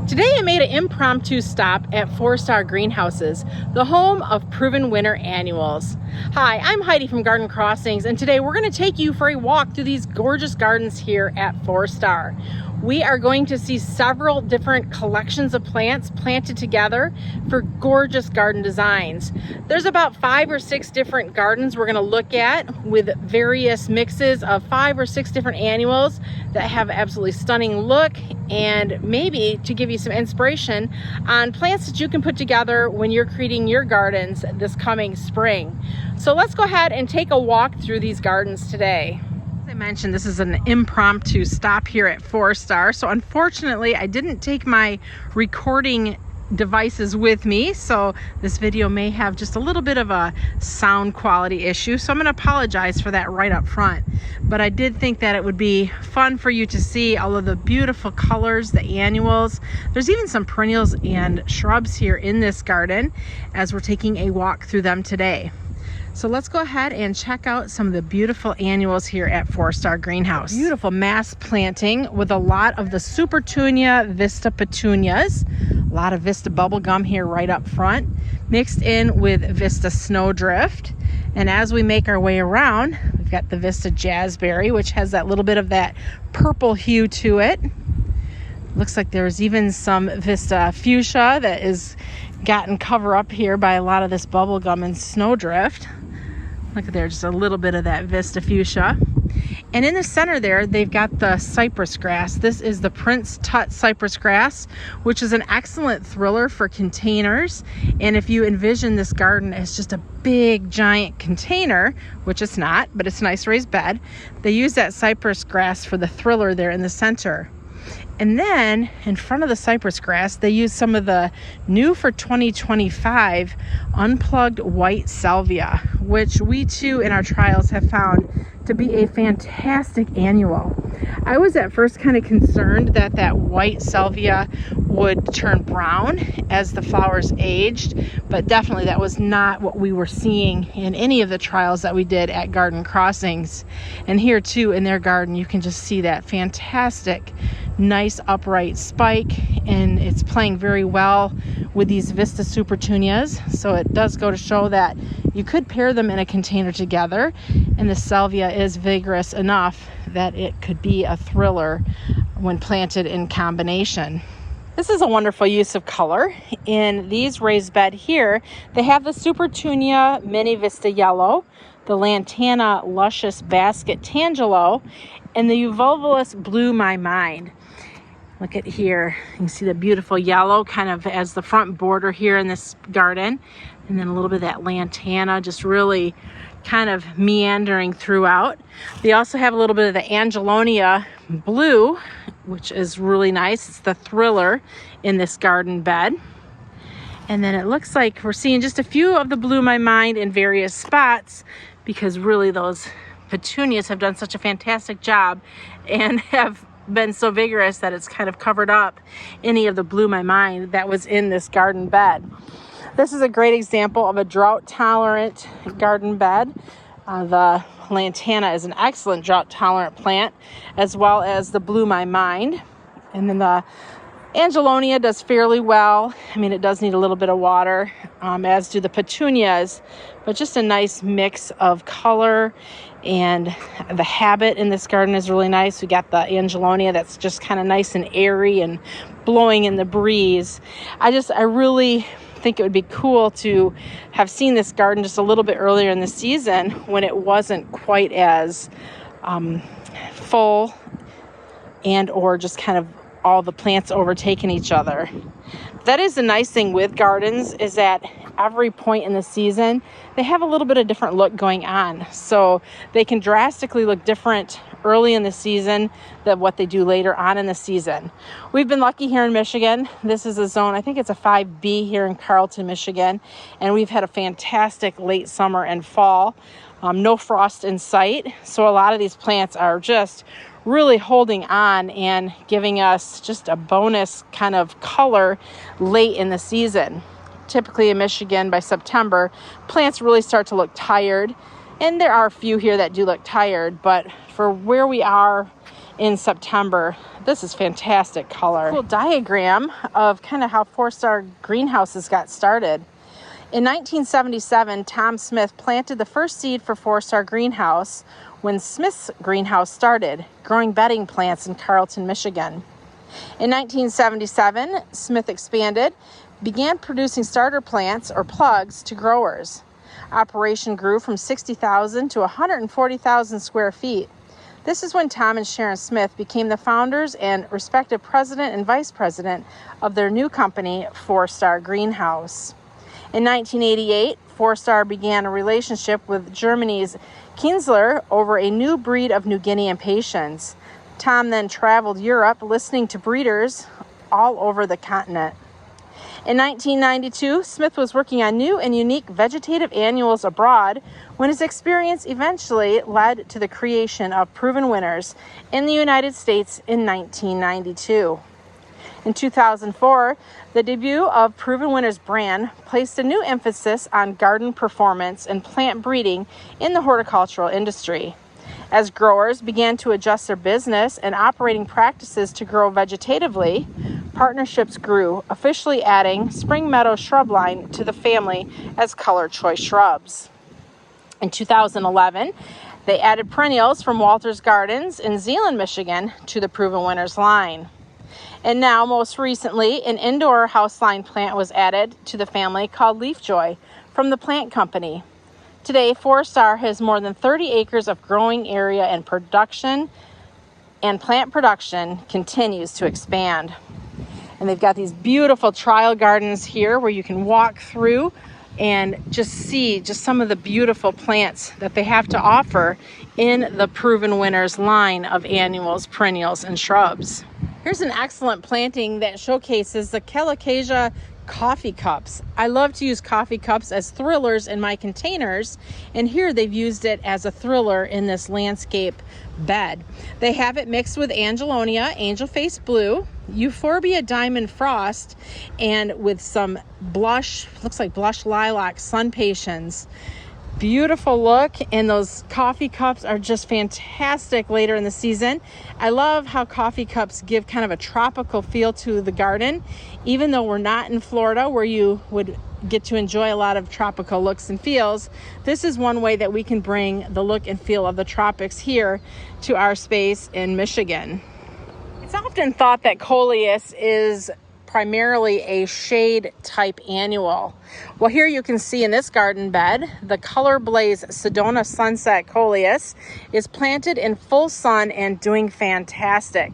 Today I made an impromptu stop at 4-Star Greenhouses, the home of proven winner annuals. Hi, I'm Heidi from Garden Crossings, and today we're going to take you for a walk through these gorgeous gardens here at 4-Star. We are going to see several different collections of plants planted together for gorgeous garden designs. There's about 5 or 6 different gardens we're going to look at with various mixes of 5 or 6 different annuals that have absolutely stunning look, and maybe to give you some inspiration on plants that you can put together when you're creating your gardens this coming spring. So let's go ahead and take a walk through these gardens today. As I mentioned, this is an impromptu stop here at 4-Star. So unfortunately, I didn't take my recording devices with me, so this video may have just a little bit of a sound quality issue, so I'm going to apologize for that right up front. But I did think that it would be fun for you to see all of the beautiful colors, the annuals. There's even some perennials and shrubs here in this garden as we're taking a walk through them today. So let's go ahead and check out some of the beautiful annuals here at 4-Star Greenhouse. Beautiful mass planting with a lot of the Supertunia Vista petunias. A lot of Vista bubblegum here right up front, mixed in with Vista snowdrift. And as we make our way around, we've got the Vista jazzberry, which has that little bit of that purple hue to it. Looks like there's even some Vista fuchsia that is gotten covered up here by a lot of this bubblegum and snowdrift. Look at there, just a little bit of that Vista fuchsia. And in the center there, they've got the cypress grass. This is the Prince Tut cypress grass, which is an excellent thriller for containers. And if you envision this garden as just a big giant container, which it's not, but it's a nice raised bed, they use that cypress grass for the thriller there in the center. And then in front of the cypress grass, they use some of the new for 2025 unplugged white salvia, which we too in our trials have found to be a fantastic annual. I was at first kind of concerned that that white salvia would turn brown as the flowers aged, but definitely that was not what we were seeing in any of the trials that we did at Garden Crossings. And here too in their garden, you can just see that fantastic, nice upright spike, and it's playing very well with these Vista Supertunias. So it does go to show that you could pair them in a container together, and the salvia is vigorous enough that it could be a thriller when planted in combination. This is a wonderful use of color. In these raised bed here, they have the Supertunia Mini Vista Yellow, the Lantana Luscious Basket Tangelo, and the Euphorbia Blew My Mind. Look at here, you can see the beautiful yellow kind of as the front border here in this garden, and then a little bit of that lantana just really kind of meandering throughout. They also have a little bit of the Angelonia blue, which is really nice. It's the thriller in this garden bed. And then it looks like we're seeing just a few of the Blew My Mind in various spots, because really those petunias have done such a fantastic job and have been so vigorous that it's kind of covered up any of the Blew My Mind that was in this garden bed. This is a great example of a drought-tolerant garden bed. The lantana is an excellent drought-tolerant plant, as well as the Blew My Mind. And then the Angelonia does fairly well. I mean, it does need a little bit of water, as do the petunias, but just a nice mix of color, and the habit in this garden is really nice. We got the Angelonia that's just kind of nice and airy and blowing in the breeze. I really think it would be cool to have seen this garden just a little bit earlier in the season when it wasn't quite as full and or just kind of all the plants overtaking each other. That is the nice thing with gardens, is that every point in the season they have a little bit of different look going on, so they can drastically look different early in the season than what they do later on in the season. We've been lucky here in Michigan. This is a zone, I think it's a 5B here in Carlton, Michigan, and we've had a fantastic late summer and fall. No frost in sight, so a lot of these plants are just really holding on and giving us just a bonus kind of color late in the season. Typically in Michigan by September, plants really start to look tired, and there are a few here that do look tired, but for where we are in September. This is fantastic color. Cool diagram of kind of how 4-star greenhouses got started. In 1977, Tom Smith planted the first seed for 4-star greenhouse when Smith's greenhouse started, growing bedding plants in Carlton, Michigan. In 1977, Smith expanded, began producing starter plants or plugs to growers. Operation grew from 60,000 to 140,000 square feet. This is when Tom and Sharon Smith became the founders and respective president and vice president of their new company, 4-Star Greenhouse. In 1988, 4-Star began a relationship with Germany's Kienzler over a new breed of New Guinean patients. Tom then traveled Europe, listening to breeders all over the continent. In 1992, Smith was working on new and unique vegetative annuals abroad when his experience eventually led to the creation of Proven Winners in the United States in 1992. In 2004, the debut of Proven Winners brand placed a new emphasis on garden performance and plant breeding in the horticultural industry. As growers began to adjust their business and operating practices to grow vegetatively, partnerships grew, officially adding Spring Meadow shrub line to the family as color choice shrubs. In 2011, they added perennials from Walter's Gardens in Zeeland, Michigan to the Proven Winners line. And now, most recently, an indoor houseline plant was added to the family called Leaf Joy from the plant company. Today, 4-Star has more than 30 acres of growing area and production, and plant production continues to expand. And they've got these beautiful trial gardens here where you can walk through and just see just some of the beautiful plants that they have to offer in the Proven Winners line of annuals, perennials, and shrubs. Here's an excellent planting that showcases the Calicasia coffee cups. I love to use coffee cups as thrillers in my containers, and here they've used it as a thriller in this landscape bed. They have it mixed with Angelonia, Angel Face Blue, Euphorbia Diamond Frost, and with some blush, looks like blush lilac sun patiens. Beautiful look, and those coffee cups are just fantastic later in the season. I love how coffee cups give kind of a tropical feel to the garden, even though we're not in Florida where you would get to enjoy a lot of tropical looks and feels. This is one way that we can bring the look and feel of the tropics here to our space in Michigan. It's often thought that coleus is primarily a shade type annual. Well, here you can see in this garden bed, the Color Blaze Sedona Sunset Coleus is planted in full sun and doing fantastic.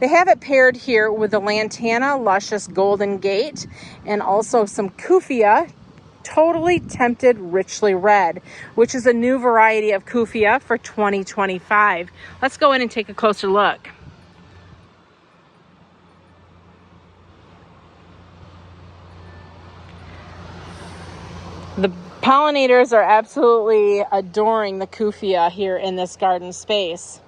They have it paired here with the Lantana Luscious Golden Gate and also some Kufia Totally Tempted Richly Red, which is a new variety of Kufia for 2025. Let's go in and take a closer look. The pollinators are absolutely adoring the Kufia here in this garden space.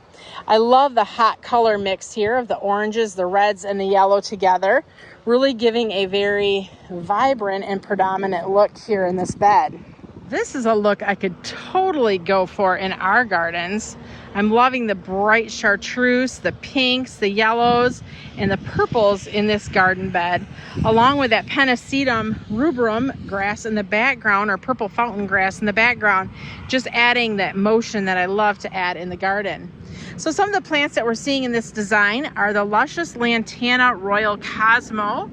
I love the hot color mix here of the oranges, the reds, and the yellow together, really giving a very vibrant and predominant look here in this bed. This is a look I could totally go for in our gardens. I'm loving the bright chartreuse, the pinks, the yellows, and the purples in this garden bed, along with that Pennisetum rubrum grass in the background, or purple fountain grass in the background, just adding that motion that I love to add in the garden. So some of the plants that we're seeing in this design are the luscious Lantana Royal Cosmo,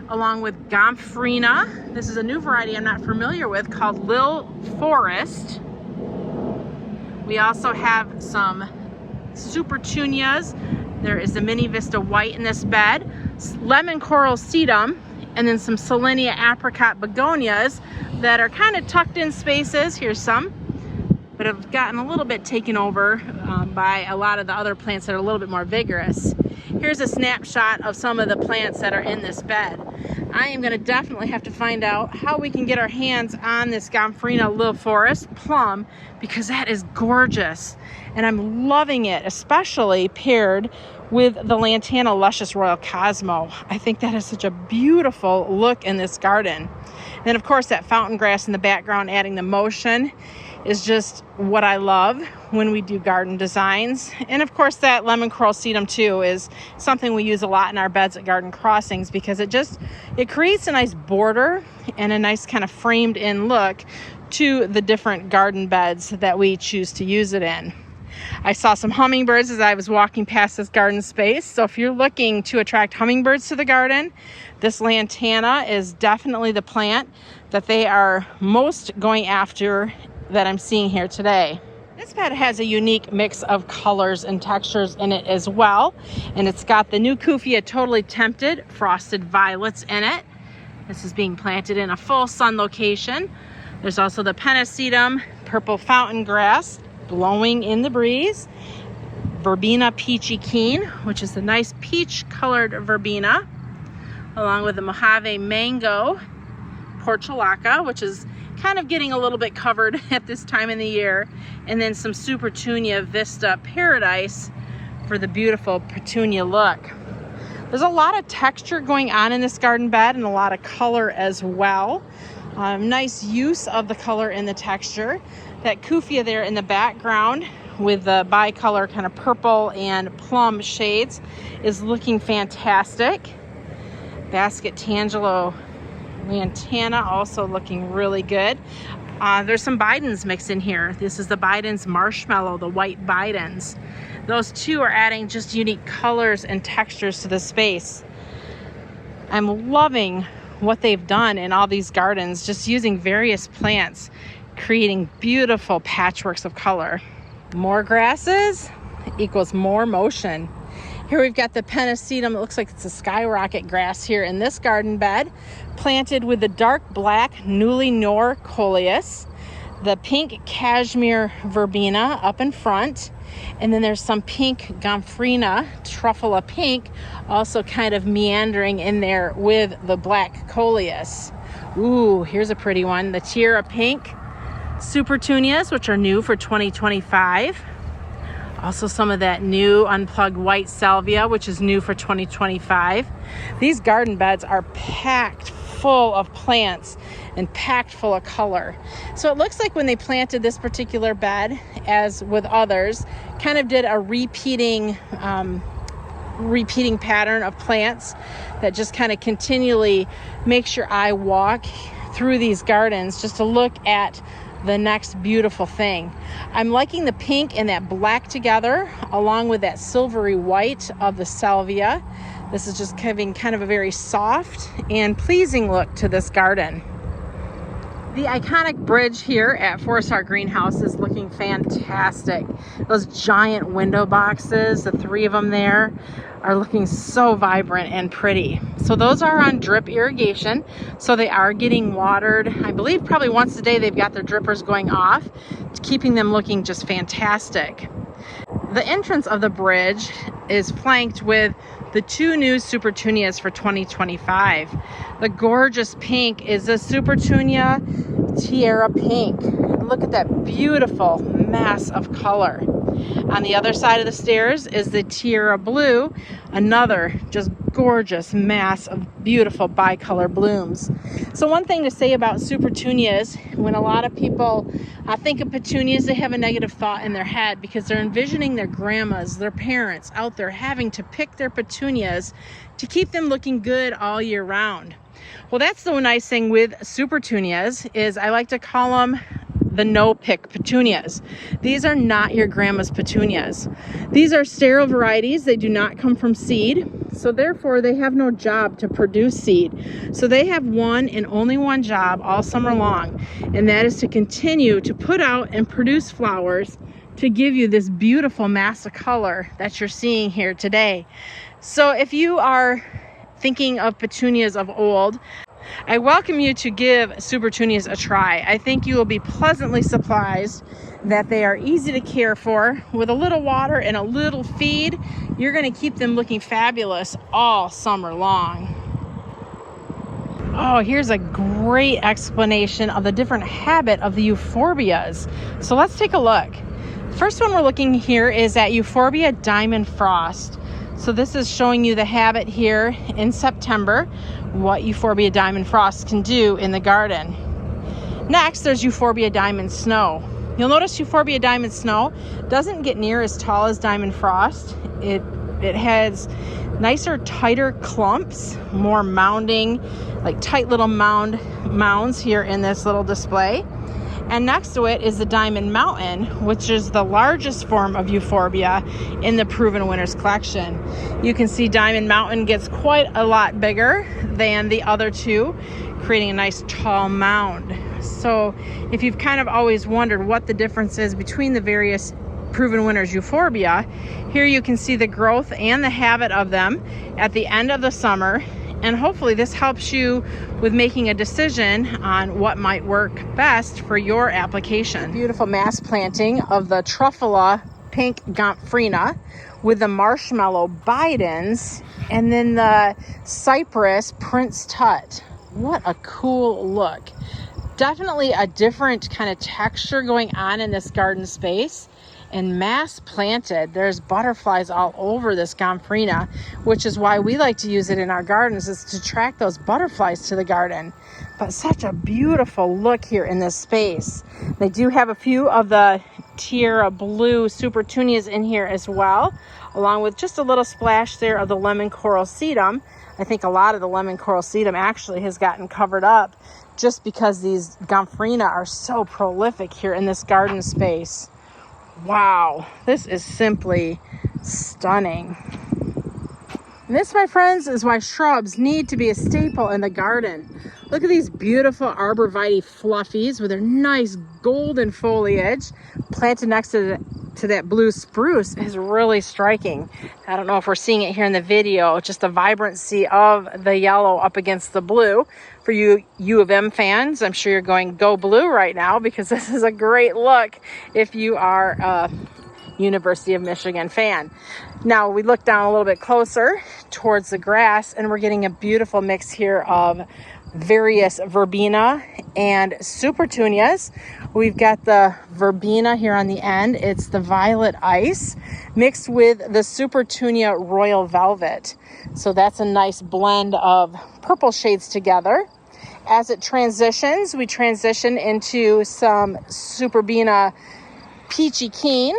along with Gomphrena. This is a new variety I'm not familiar with called Lil Forest. We also have some Supertunias. There is the Mini Vista White in this bed, Lemon Coral Sedum, and then some Selenia Apricot Begonias that are kind of tucked in spaces. Here's some, but have gotten a little bit taken over by a lot of the other plants that are a little bit more vigorous. Here's a snapshot of some of the plants that are in this bed. I am going to definitely have to find out how we can get our hands on this Gomphrena Lil Forest plum, because that is gorgeous and I'm loving it, especially paired with the Lantana Luscious Royal Cosmo. I think that is such a beautiful look in this garden. And then of course that fountain grass in the background adding the motion. is just what I love when we do garden designs. And of course that lemon coral sedum too is something we use a lot in our beds at Garden Crossings, because it creates a nice border and a nice kind of framed in look to the different garden beds that we choose to use it in. I saw some hummingbirds as I was walking past this garden space. So if you're looking to attract hummingbirds to the garden, this lantana is definitely the plant that they are most going after that I'm seeing here today. This bed has a unique mix of colors and textures in it as well. And it's got the new Kufia Totally Tempted frosted violets in it. This is being planted in a full sun location. There's also the pennisedum, purple fountain grass, blowing in the breeze, verbena peachy keen, which is the nice peach colored verbena, along with the Mojave mango portulaca, which is kind of getting a little bit covered at this time in the year, and then some Supertunia Vista Paradise for the beautiful petunia look. There's a lot of texture going on in this garden bed and a lot of color as well. Nice use of the color and the texture. That Kufia there in the background with the bicolor kind of purple and plum shades is looking fantastic. Basket Tangelo lantana also looking really good. There's some Bidens mixed in here. This is the Bidens Marshmallow, the white Bidens. Those two are adding just unique colors and textures to the space. I'm loving what they've done in all these gardens, just using various plants, creating beautiful patchworks of color. More grasses equals more motion. Here we've got the pennisedum. It looks like it's a skyrocket grass here in this garden bed, planted with the dark black Newly Nor coleus, the pink cashmere verbena up in front, and then there's some pink gomphrena, truffula pink, also kind of meandering in there with the black coleus. Ooh, here's a pretty one, the tiara pink Supertunias, which are new for 2025. Also some of that new unplugged white salvia, which is new for 2025. These garden beds are packed full of plants and packed full of color. So it looks like when they planted this particular bed, as with others, kind of did a repeating pattern of plants that just kind of continually makes your eye walk through these gardens just to look at the next beautiful thing. I'm liking the pink and that black together, along with that silvery white of the salvia. This is just giving kind of a very soft and pleasing look to this garden. The iconic bridge here at 4-Star Greenhouse is looking fantastic. Those giant window boxes, the 3 of them there, are looking so vibrant and pretty. So those are on drip irrigation, so they are getting watered. I believe probably once a day they've got their drippers going off, keeping them looking just fantastic. The entrance of the bridge is flanked with the 2 new Supertunias for 2025. The gorgeous pink is the Supertunia Tiara Pink. Look at that beautiful mass of color. On the other side of the stairs is the Tiara Blue, another just gorgeous mass of beautiful bicolor blooms. So one thing to say about Supertunias, when a lot of people think of petunias, they have a negative thought in their head because they're envisioning their grandmas, their parents out there having to pick their petunias to keep them looking good all year round. Well, that's the nice thing with Supertunias is I like to call them the no-pick petunias. These are not your grandma's petunias. These are sterile varieties. They do not come from seed, so therefore they have no job to produce seed. So they have one and only one job all summer long, and that is to continue to put out and produce flowers to give you this beautiful mass of color that you're seeing here today. So if you are thinking of petunias of old, I welcome you to give Supertunias a try. I think you will be pleasantly surprised that they are easy to care for. With a little water and a little feed, you're going to keep them looking fabulous all summer long. Oh, here's a great explanation of the different habit of the Euphorbias. So let's take a look. First one we're looking here is at Euphorbia Diamond Frost. So this is showing you the habit here in September, what Euphorbia Diamond Frost can do in the garden. Next, there's Euphorbia Diamond Snow. You'll notice Euphorbia Diamond Snow doesn't get near as tall as Diamond Frost. It has nicer, tighter clumps, more mounding, like tight little mounds here in this little display. And next to it is the Diamond Mountain, which is the largest form of Euphorbia in the Proven Winners collection. You can see Diamond Mountain gets quite a lot bigger than the other two, creating a nice tall mound. So if you've kind of always wondered what the difference is between the various Proven Winners Euphorbia, here you can see the growth and the habit of them at the end of the summer. And hopefully this helps you with making a decision on what might work best for your application. Beautiful mass planting of the Truffula Pink Gomphrena with the Marshmallow Bidens and then the Cypress Prince Tut. What a cool look. Definitely a different kind of texture going on in this garden space. And mass planted, there's butterflies all over this Gomphrena, which is why we like to use it in our gardens, is to attract those butterflies to the garden. But such a beautiful look here in this space. They do have a few of the Tierra Blue Supertunias in here as well, along with just a little splash there of the Lemon Coral Sedum. I think a lot of the Lemon Coral Sedum actually has gotten covered up just because these Gomphrena are so prolific here in this garden space. Wow, this is simply stunning. And this, my friends, is why shrubs need to be a staple in the garden. Look at these beautiful arborvitae fluffies with their nice golden foliage planted next to that blue spruce is really striking. I don't know if we're seeing it here in the video, just the vibrancy of the yellow up against the blue. For you U of M fans, I'm sure you're going go blue right now because this is a great look if you are a University of Michigan fan. Now we look down a little bit closer towards the grass and we're getting a beautiful mix here of various verbena and supertunias. We've got the verbena here on the end. It's the violet ice mixed with the Supertunia royal velvet. So that's a nice blend of purple shades together. As it transitions, we transition into some Superbena peachy keen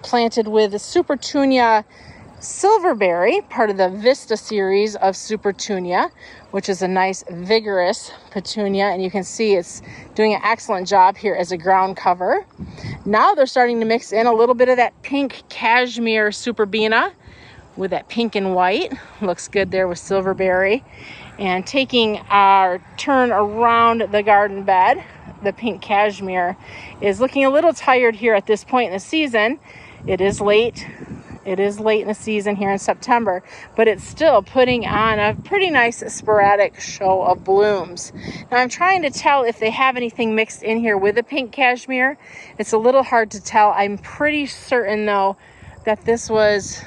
planted with Supertunia silverberry, part of the Vista series of Supertunia, which is a nice vigorous petunia, and you can see it's doing an excellent job here as a ground cover. Now they're starting to mix in a little bit of that pink cashmere Superbena with that pink and white. Looks good there with silverberry. And taking our turn around the garden bed, the pink cashmere is looking a little tired here at this point in the season. It is late. It is late in the season here in September, but it's still putting on a pretty nice sporadic show of blooms. Now I'm trying to tell if they have anything mixed in here with the pink cashmere. It's a little hard to tell. I'm pretty certain though that this was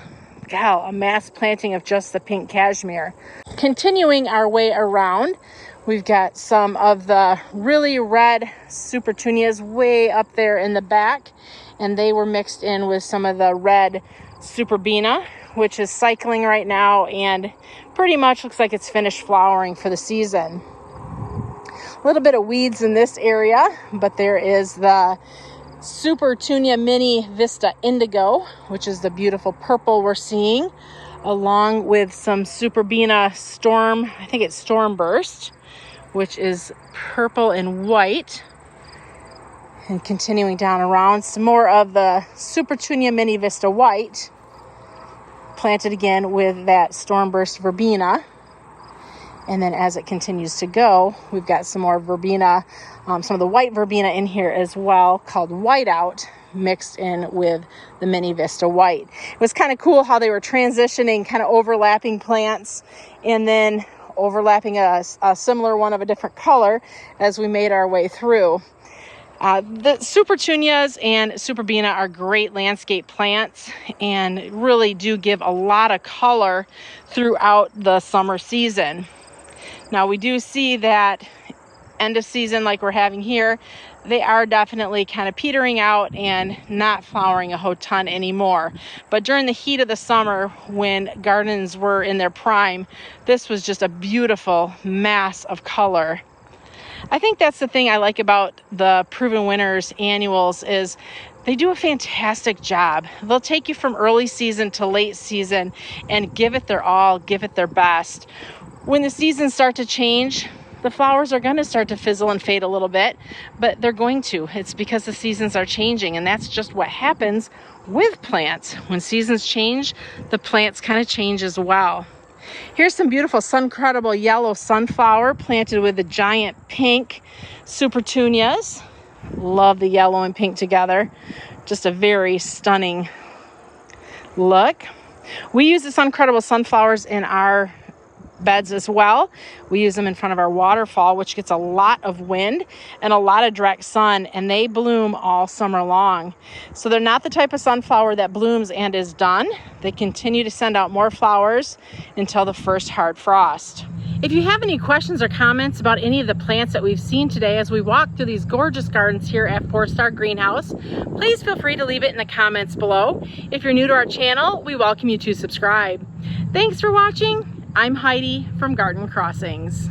a mass planting of just the pink cashmere. Continuing our way around, we've got some of the really red Supertunias way up there in the back, and they were mixed in with some of the red Superbena, which is cycling right now and pretty much looks like it's finished flowering for the season. A little bit of weeds in this area, but there is the Supertunia Mini Vista Indigo, which is the beautiful purple we're seeing, along with some Superbena Storm, I think it's Stormburst, which is purple and white. And continuing down around, some more of the Supertunia Mini Vista White, planted again with that Stormburst Verbena. And then as it continues to go, we've got some more verbena, some of the white verbena in here as well, called Whiteout, mixed in with the Mini Vista White. It was kind of cool how they were transitioning, kind of overlapping plants, and then overlapping a similar one of a different color as we made our way through. The Supertunias and Superbena are great landscape plants and really do give a lot of color throughout the summer season. Now we do see that end of season like we're having here, they are definitely kind of petering out and not flowering a whole ton anymore. But during the heat of the summer, when gardens were in their prime, this was just a beautiful mass of color. I think that's the thing I like about the Proven Winners annuals is they do a fantastic job. They'll take you from early season to late season and give it their all, give it their best. When the seasons start to change, the flowers are going to start to fizzle and fade a little bit, but they're going to. It's because the seasons are changing, and that's just what happens with plants. When seasons change, the plants kind of change as well. Here's some beautiful Suncredible yellow sunflower planted with the giant pink Supertunias. Love the yellow and pink together. Just a very stunning look. We use the Suncredible sunflowers in our beds as well. We use them in front of our waterfall, which gets a lot of wind and a lot of direct sun, and they bloom all summer long. So they're not the type of sunflower that blooms and is done. They continue to send out more flowers until the first hard frost. If you have any questions or comments about any of the plants that we've seen today as we walk through these gorgeous gardens here at 4-Star Greenhouse, please feel free to leave it in the comments below. If you're new to our channel, we welcome you to subscribe. Thanks for watching. I'm Heidi from Garden Crossings.